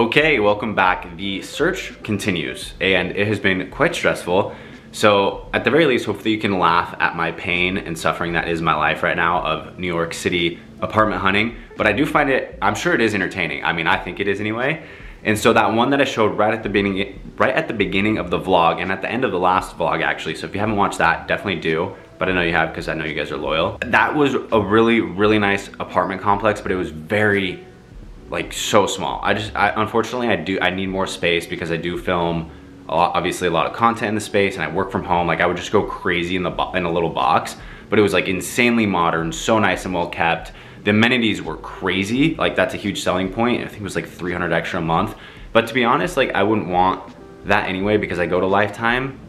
Okay, welcome back. The search continues and it has been quite stressful. So at the very least, hopefully you can laugh at my pain and suffering that is my life right now of New York City apartment hunting. But I do find it, I'm sure it is entertaining. I mean, I think it is anyway. And so that one that I showed right at the beginning of the vlog and at the end of the last vlog actually. So if you haven't watched that, definitely do. But I know you have because I know you guys are loyal. That was a really, really nice apartment complex, but it was very, like, so small. Unfortunately, I need more space because I do film obviously a lot of content in the space and I work from home. Like, I would just go crazy in a little box, but it was like insanely modern, so nice and well kept. The amenities were crazy. Like, that's a huge selling point. I think it was like $300 extra a month. But to be honest, like, I wouldn't want that anyway because I go to Lifetime.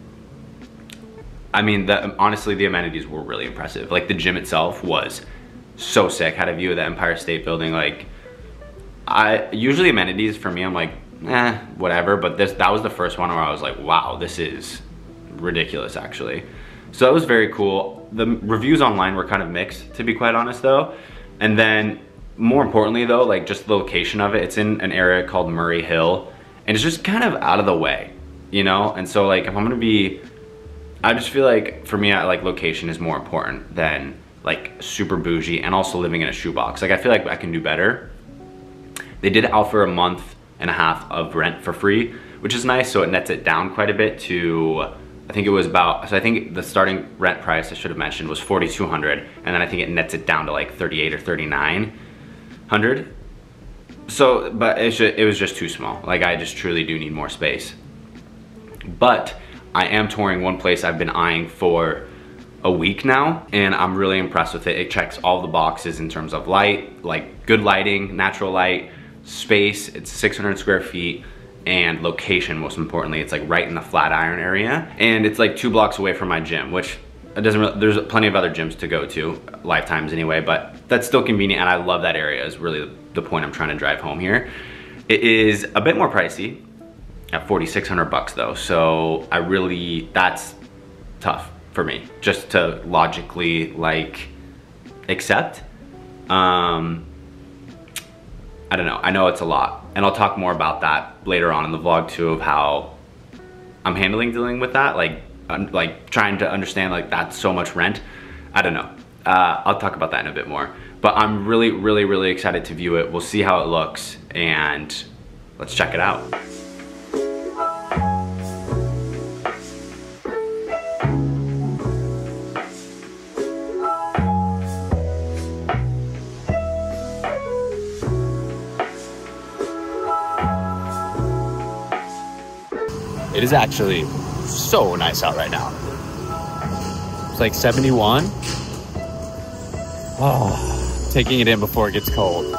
I mean, honestly, the amenities were really impressive. Like, the gym itself was so sick. Had a view of the Empire State Building. Like, usually amenities for me, I'm like, whatever. But that was the first one where I was like, wow, this is ridiculous actually. So that was very cool. The reviews online were kind of mixed, to be quite honest though. And then more importantly though, like, just the location of it, it's in an area called Murray Hill and it's just kind of out of the way, you know? And so, like, if I'm gonna be, I just feel like for me, like, location is more important than like super bougie and also living in a shoebox. Like, I feel like I can do better. They did offer a month and a half of rent for free, which is nice. So it nets it down quite a bit to, I think it was about, so I think the starting rent price I should have mentioned was $4,200. And then I think it nets it down to like $3,800 or $3,900. So, but it was just too small. Like, I just truly do need more space. But I am touring one place I've been eyeing for a week now, and I'm really impressed with it. It checks all the boxes in terms of light, like good lighting, natural light, space. It's 600 square feet, and location, most importantly. It's like right in the Flatiron area, and it's like 2 blocks away from my gym, which it doesn't really, there's plenty of other gyms to go to, Lifetimes anyway, but that's still convenient, and I love that area is really the point I'm trying to drive home here. It is a bit more pricey at $4,600 though, so that's tough for me just to logically, like, accept. I don't know, I know it's a lot, and I'll talk more about that later on in the vlog too, of how I'm dealing with that, like trying to understand, like, that's so much rent. I don't know, I'll talk about that in a bit more, but I'm really, really, really excited to view it. We'll see how it looks, and let's check it out. It is actually so nice out right now. It's like 71. Oh, taking it in before it gets cold.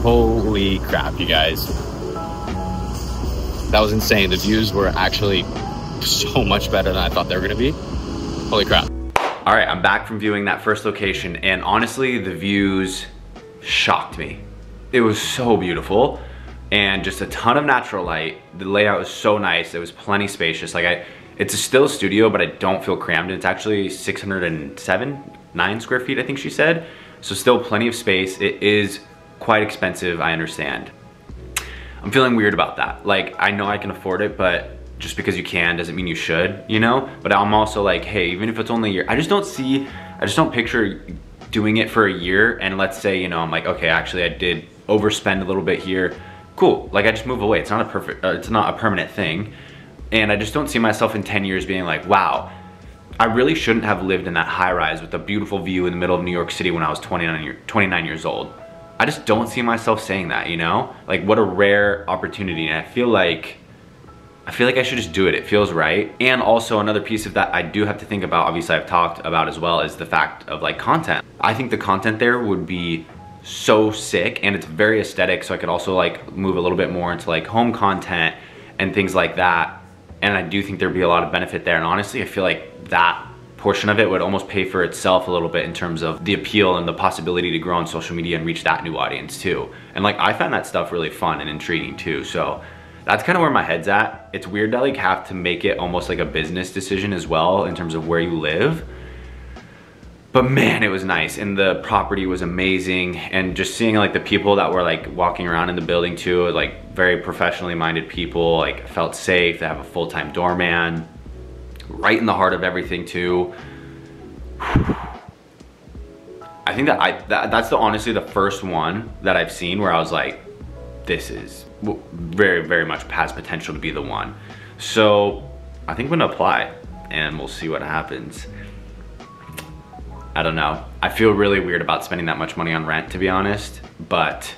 Holy crap, you guys. That was insane. The views were actually so much better than I thought they were gonna be. Holy crap. All right, I'm back from viewing that first location, and honestly, the views shocked me. It was so beautiful, and just a ton of natural light. The layout was so nice. It was plenty spacious. Like, it's still a studio, but I don't feel crammed. It's actually 9 square feet, I think she said. So still plenty of space. It is quite expensive, I understand. I'm feeling weird about that. Like, I know I can afford it, but just because you can doesn't mean you should, you know? But I'm also like, hey, even if it's only a year, I just don't picture doing it for a year, and let's say, you know, I'm like, okay, actually I did overspend a little bit here. Cool, like, I just move away. It's not a permanent thing. And I just don't see myself in 10 years being like, wow, I really shouldn't have lived in that high rise with a beautiful view in the middle of New York City when I was 29 years old. I just don't see myself saying that, you know? Like, what a rare opportunity, and I feel like I should just do it. It feels right. And also another piece of that I do have to think about, obviously I've talked about as well, is the fact of like content. I think the content there would be so sick, and it's very aesthetic, so I could also like move a little bit more into like home content and things like that. And I do think there'd be a lot of benefit there. And honestly, I feel like that portion of it would almost pay for itself a little bit in terms of the appeal and the possibility to grow on social media and reach that new audience too. And like, I find that stuff really fun and intriguing too. So that's kind of where my head's at. It's weird to like have to make it almost like a business decision as well in terms of where you live. But man, it was nice, and the property was amazing, and just seeing like the people that were like walking around in the building too, like very professionally minded people, like felt safe. They have a full-time doorman, right in the heart of everything too. I think that that's honestly the first one that I've seen where I was like, this is very, very much has potential to be the one. So I think I'm gonna apply, and we'll see what happens. I don't know. I feel really weird about spending that much money on rent, to be honest, but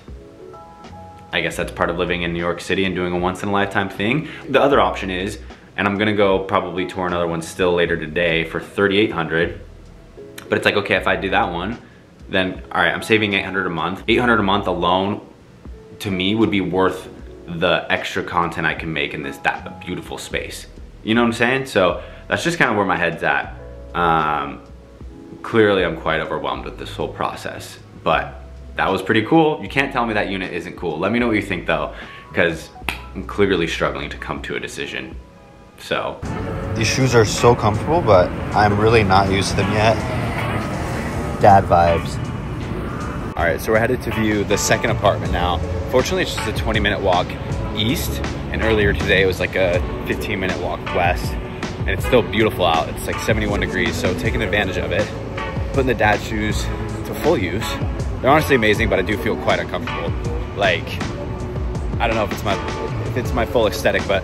I guess that's part of living in New York City and doing a once in a lifetime thing. The other option is, and I'm gonna go probably tour another one still later today for $3,800, but it's like, okay, if I do that one, then all right, I'm saving $800 a month. $800 a month alone to me would be worth the extra content I can make in that beautiful space. You know what I'm saying? So that's just kind of where my head's at. Clearly I'm quite overwhelmed with this whole process, but that was pretty cool. You can't tell me that unit isn't cool. Let me know what you think though, because I'm clearly struggling to come to a decision. So these shoes are so comfortable, but I'm really not used to them yet. Dad vibes. All right, so we're headed to view the second apartment now. Fortunately, it's just a 20-minute walk east, and earlier today it was like a 15-minute walk west, and it's still beautiful out. It's like 71 degrees, so taking advantage of it. Putting the dad shoes to full use. They're honestly amazing, but I do feel quite uncomfortable. Like, I don't know if it's my full aesthetic, but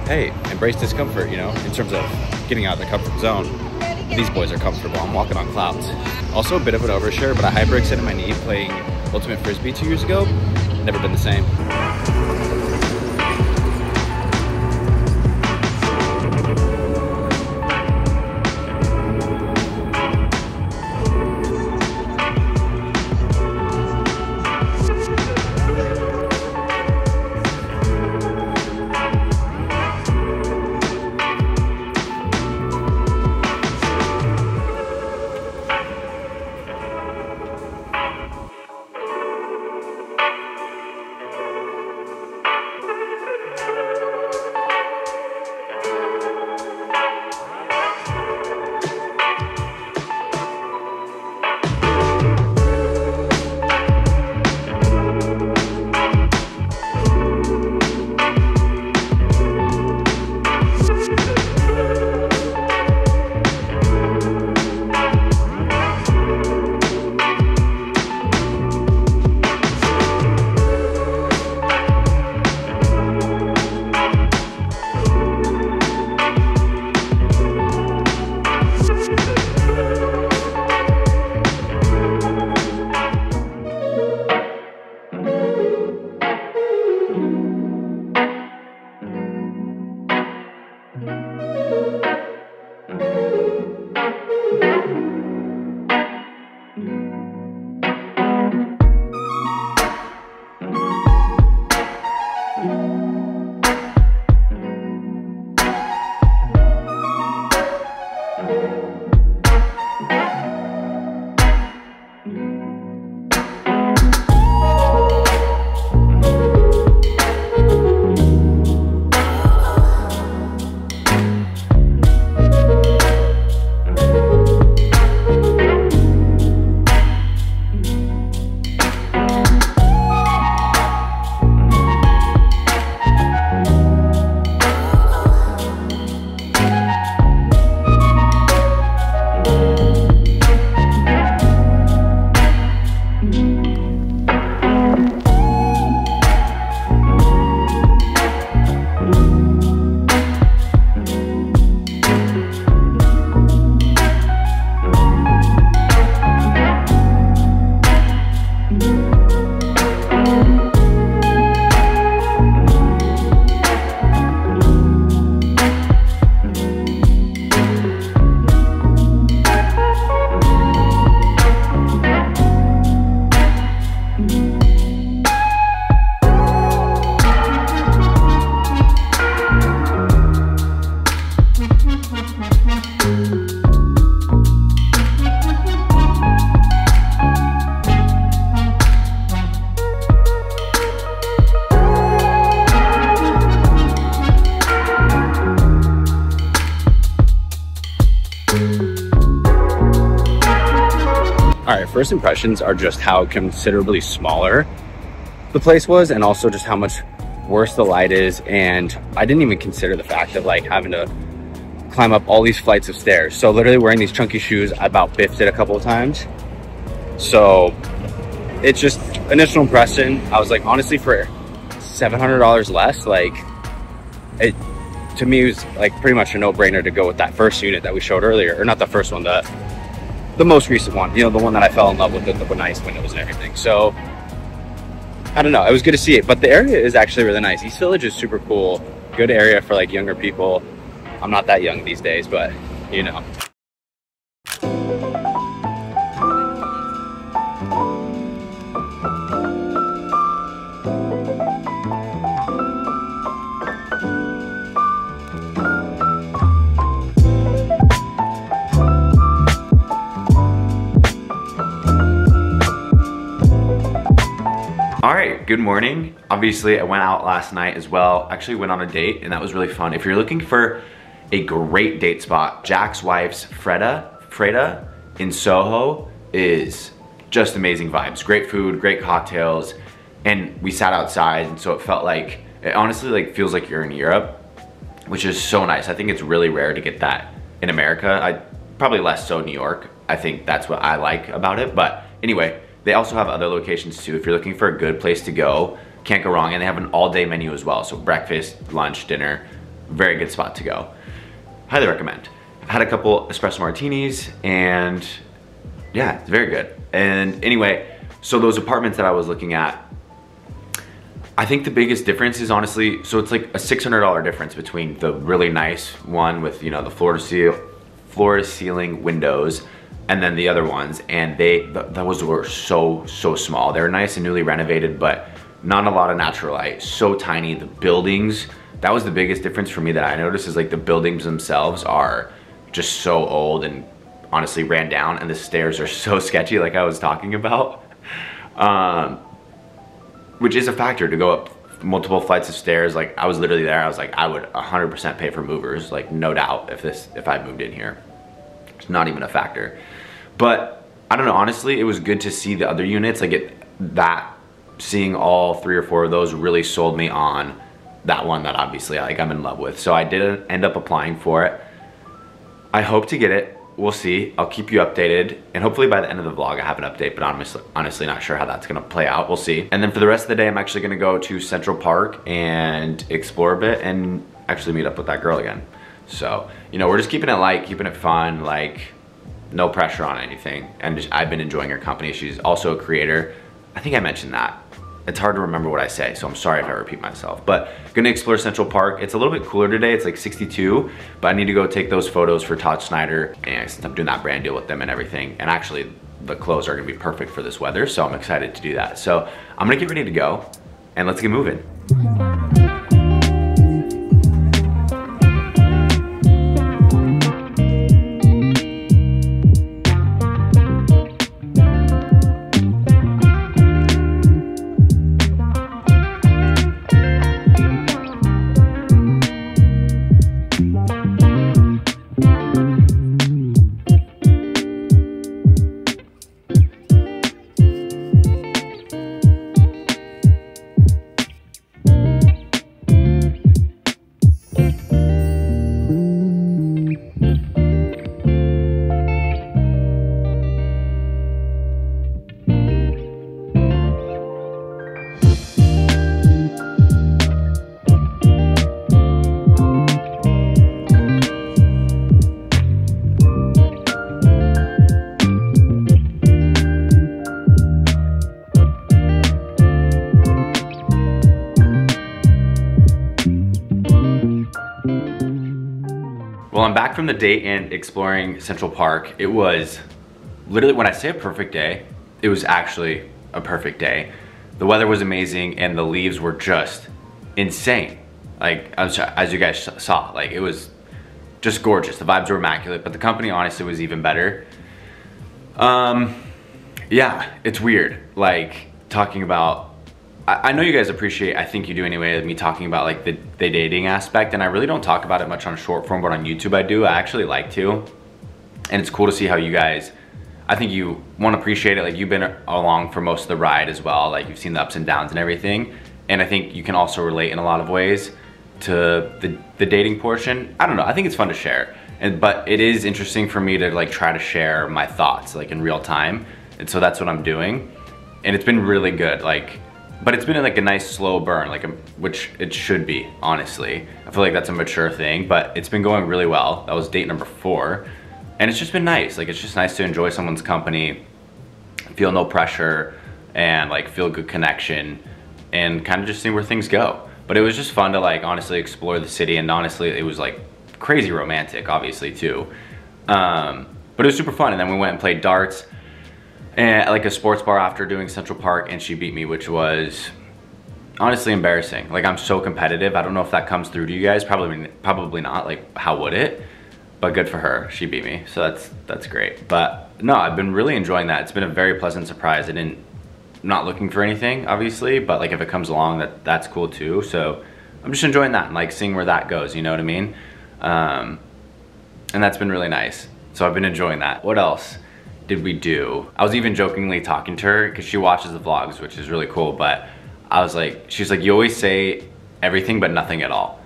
hey, embrace discomfort, you know, in terms of getting out of the comfort zone. These boys are comfortable. I'm walking on clouds. Also a bit of an overshare, but I hyperextended my knee playing Ultimate Frisbee 2 years ago. Never been the same. first impressions are just how considerably smaller the place was, and also just how much worse the light is. And I didn't even consider the fact of like having to climb up all these flights of stairs. So literally wearing these chunky shoes, I about biffed it a couple of times. So it's just initial impression. I was like, honestly, for $700 less, like it to me was like pretty much a no-brainer to go with that first unit that we showed earlier, or not the first one, the most recent one, you know, the one that I fell in love with, the nice windows and everything. So I don't know, it was good to see it, but the area is actually really nice. East Village is super cool, good area for like younger people. I'm not that young these days, but you know. All right, good morning. Obviously, I went out last night as well. Actually went on a date, and that was really fun. If you're looking for a great date spot, Jack's wife's Freda in Soho is just amazing vibes. Great food, great cocktails, and we sat outside, and so it felt like, it honestly like feels like you're in Europe, which is so nice. I think it's really rare to get that in America. Probably less so New York. I think that's what I like about it, but anyway, they also have other locations too. If you're looking for a good place to go, can't go wrong. And they have an all-day menu as well. So breakfast, lunch, dinner, very good spot to go. Highly recommend. I've had a couple espresso martinis, and yeah, it's very good. And anyway, so those apartments that I was looking at, I think the biggest difference is honestly, so it's like a $600 difference between the really nice one with, you know, the floor to ceiling windows, and then the other ones, and those were so small. They were nice and newly renovated, but not a lot of natural light, so tiny. The buildings, that was the biggest difference for me that I noticed, is like the buildings themselves are just so old and honestly ran down, and the stairs are so sketchy, like I was talking about, which is a factor to go up multiple flights of stairs. Like I was literally there, I was like, I would 100% pay for movers, like no doubt, if I moved in here. It's not even a factor. But I don't know, honestly, it was good to see the other units. Like seeing all 3 or 4 of those really sold me on that one that obviously like I'm in love with. So I did end up applying for it. I hope to get it. We'll see. I'll keep you updated, and hopefully by the end of the vlog I have an update, but honestly not sure how that's gonna play out. We'll see. And then for the rest of the day, I'm actually gonna go to Central Park and explore a bit and actually meet up with that girl again. So, you know, we're just keeping it light, keeping it fun, like no pressure on anything. And I've been enjoying her company. She's also a creator. I think I mentioned that. It's hard to remember what I say, so I'm sorry if I repeat myself. But gonna explore Central Park. It's a little bit cooler today. It's like 62, but I need to go take those photos for Todd Snyder, and since I'm doing that brand deal with them and everything, and actually the clothes are gonna be perfect for this weather, so I'm excited to do that. So I'm gonna get ready to go, and let's get moving. Well, I'm back from the date and exploring Central Park. It was literally, when I say a perfect day, it was actually a perfect day. The weather was amazing and the leaves were just insane. Like, as you guys saw, like it was just gorgeous. The vibes were immaculate, but the company honestly was even better. Yeah, it's weird. Like talking about, I know you guys appreciate, I think you do anyway, me talking about like the dating aspect, and I really don't talk about it much on short form, but on YouTube I do. I actually like to, and it's cool to see how you guys I think you want to appreciate it. Like, you've been along for most of the ride as well. Like, you've seen the ups and downs and everything. And I think you can also relate in a lot of ways to the dating portion. I don't know, I think it's fun to share. But it is interesting for me to like try to share my thoughts like in real time. And so that's what I'm doing. And it's been really good. Like, but it's been like a nice slow burn, like which it should be, honestly. I feel like that's a mature thing, but it's been going really well. That was date number 4. And it's just been nice. Like, it's just nice to enjoy someone's company, feel no pressure, and like feel good connection, and kind of just see where things go. But it was just fun to like honestly explore the city, and honestly it was like crazy romantic, obviously, too. But it was super fun. And then we went and played darts and like a sports bar after doing Central Park, and she beat me, which was honestly embarrassing. Like, I'm so competitive. I don't know if that comes through to you guys. Probably not. Like, how would it? But good for her. She beat me, so that's great. But no, I've been really enjoying that. It's been a very pleasant surprise. I'm not looking for anything, obviously, but like if it comes along, that's cool too. So I'm just enjoying that and like seeing where that goes, you know what I mean? And that's been really nice. So I've been enjoying that. What else did we do? I was even jokingly talking to her because she watches the vlogs, which is really cool. But I was like, she's like, you always say everything but nothing at all.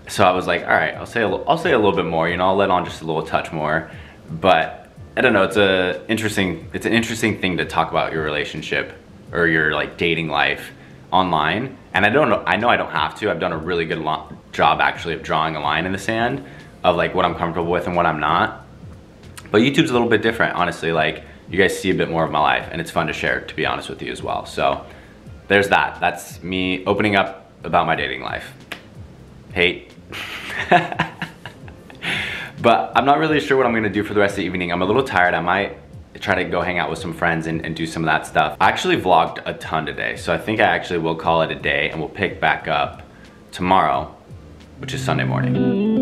So I was like, all right, I'll say a little bit more, you know, I'll let on just a little touch more. But I don't know, it's an interesting thing to talk about your relationship or your like dating life online. And I know I don't have to. I've done a really good job actually of drawing a line in the sand of like what I'm comfortable with and what I'm not. But YouTube's a little bit different, honestly. Like, you guys see a bit more of my life, and it's fun to share, to be honest with you as well. So there's that. That's me opening up about my dating life. Hate. But I'm not really sure what I'm gonna do for the rest of the evening. I'm a little tired. I might try to go hang out with some friends and do some of that stuff. I actually vlogged a ton today, so I think I actually will call it a day, and we'll pick back up tomorrow, which is Sunday morning.